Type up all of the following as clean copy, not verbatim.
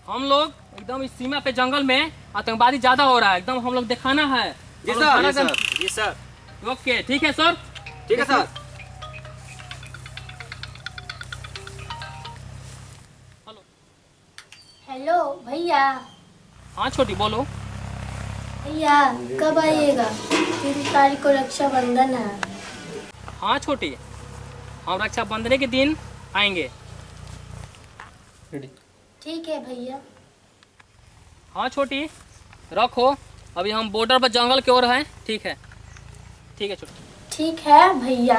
हम लोग एकदम इस सीमा पे जंगल में आतंकवादी ज्यादा हो रहा है, एकदम हम लोग दिखाना है। जी सर, जी सर। ओके ठीक है सर, ठीक है सर। हेलो भैया। हाँ छोटी बोलो। भैया कब आइएगा? 3 तारीख को रक्षाबंधन है। हाँ छोटी, हम रक्षाबंधन के दिन आएंगे। ठीक है भैया। हाँ छोटी रखो, अभी हम बॉर्डर पर जंगल की ओर हैं। ठीक है, ठीक है छोटी। ठीक है भैया।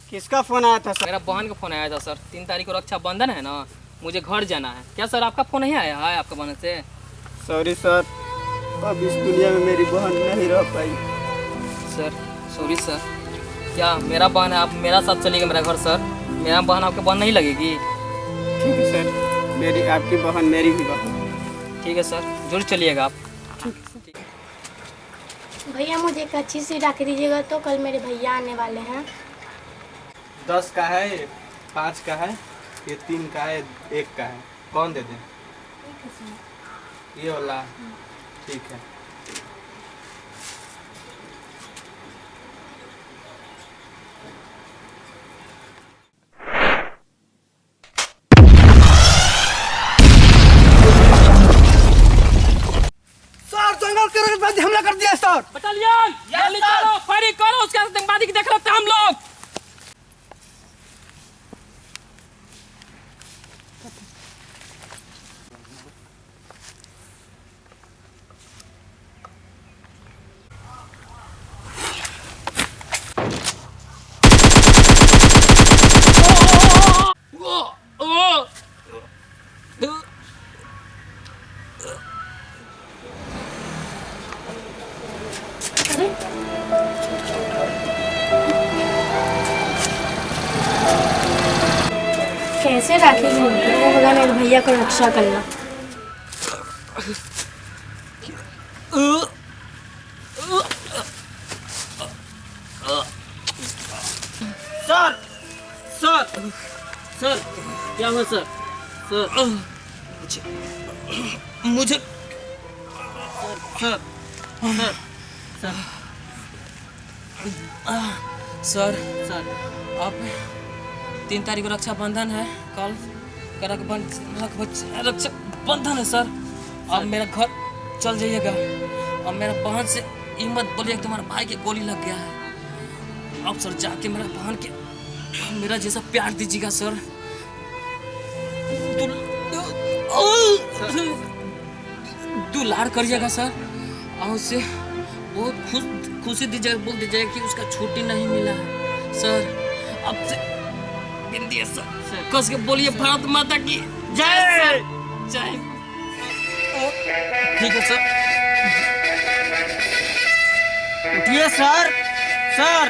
किसका फोन आया था सर? मेरा बहन का फोन आया था सर, 3 तारीख को रक्षाबंधन है ना, मुझे घर जाना है। क्या सर आपका फोन नहीं आया है आपका बहन से? सॉरी सर, अब इस दुनिया में मेरी बहन नहीं रह पाई। Sir sorry sir. क्या मेरा बहन है, आप मेरा साथ चलिएगा मेरा घर सर? मेरा बहन आपके बहन नहीं लगेगी? ठीक है सर, मेरी आपकी बहन मेरी भी बहन। ठीक है सर, जरूर चलिएगा आप। भैया मुझे एक अच्छी सी रख दीजिएगा, तो कल मेरे भैया आने वाले हैं। 10 का है, 5 का है, ये 3 का है, 1 का है। कौन दे दे? ये वाला। ठीक है। सर जंगल के आतंकवादी हमला कर दिया सर। बटालियन जल्दी करो, फायरिंग करो, उसके आतंकवादी की देख लेते हैं हम लोग। अरे कैसे राखेंगे उनको? होगा मेरे भैया को रक्षा करना। सर सर सर क्या हुआ सर? सर मुझे sir sir sir sir sir आप 3 तारीख को रक्षाबंधन है, कल रक्षाबंधन है सर। आप मेरा घर चल जाइएगा और मेरा बहन से ये मत बोलिए कि तुम्हारे भाई के गोली लग गया है। आप सर जाके मेरा बहन के मेरा जैसा प्यार दीजिएगा सर। दुलार करिएगा सर और उससे बहुत खुशी दीजिएगा, बोल दीजिएगा कि उसका छुट्टी नहीं मिला है सर। अब से हिंदी है सर, कस के बोलिए भारत माता की जय जय। ठीक है सर। उठिए सर, सर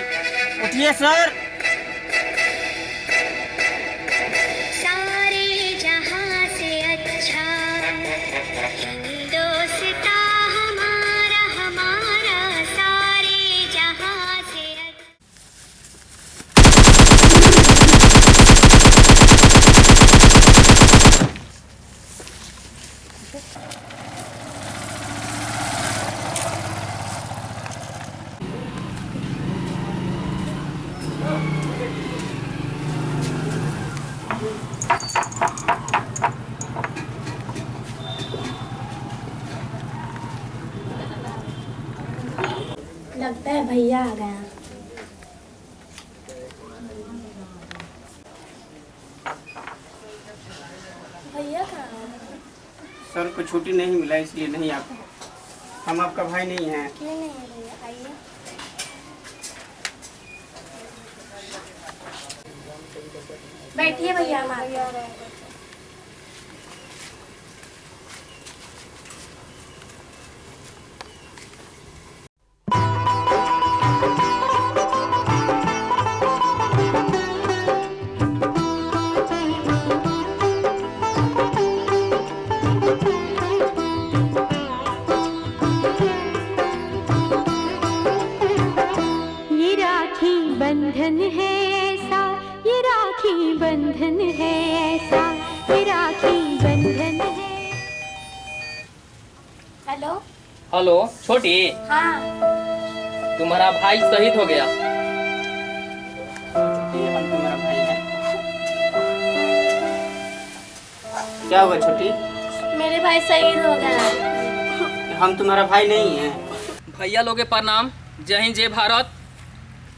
उठिए सर। सारे जहां से अच्छा हिंदुस्तां हमारा हमारा सारे जहां से लगता है भैया आ गए हैं। भैया कहाँ हैं? सर को छुट्टी नहीं मिला इसलिए नहीं आ पाए। हम आपका भाई नहीं हैं। क्यों नहीं है भैया? आइए। बैठिए भैया, हम आ गए। बंधन है ऐसा, ये राखी बंधन है ऐसा। हेलो छोटी, हाँ तुम्हारा भाई शहीद हो गया। ये हम तुम्हारा भाई है। क्या हुआ छोटी? मेरे भाई शहीद हो गया। हम तुम्हारा भाई नहीं है। भैया लोगे प्रणाम। जय हिंद, जय भारत।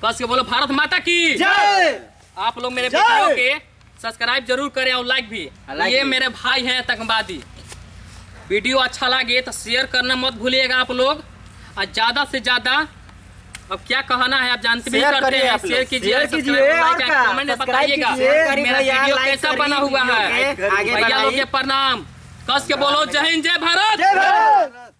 कस के बोलो भारत माता की जय। आप लोग मेरे वीडियो के सब्सक्राइब जरूर करें और लाइक भी। लाइक ये भी। मेरे भाई हैं आतंकवादी। वीडियो अच्छा लगे तो शेयर करना मत भूलिएगा आप लोग, और ज्यादा से ज्यादा अब क्या कहना है आप जानते भी शेयर करते करिए हैं। आप लोग। शेयर कीजिए, शेयर सब्सक्राइब, कीजिए, लाइक, और क्या? कमेंट में सब्सक्राइब बताइएगा कीजिए, करिए मेरा भैया, वीडियो लाइक कैसा करिए बना हुआ वीडियो है। के। आगे भैया लोग बढ़ाइए। के प्रणाम। कस के बोलो जय हिंद, जय भारत। जय भारत।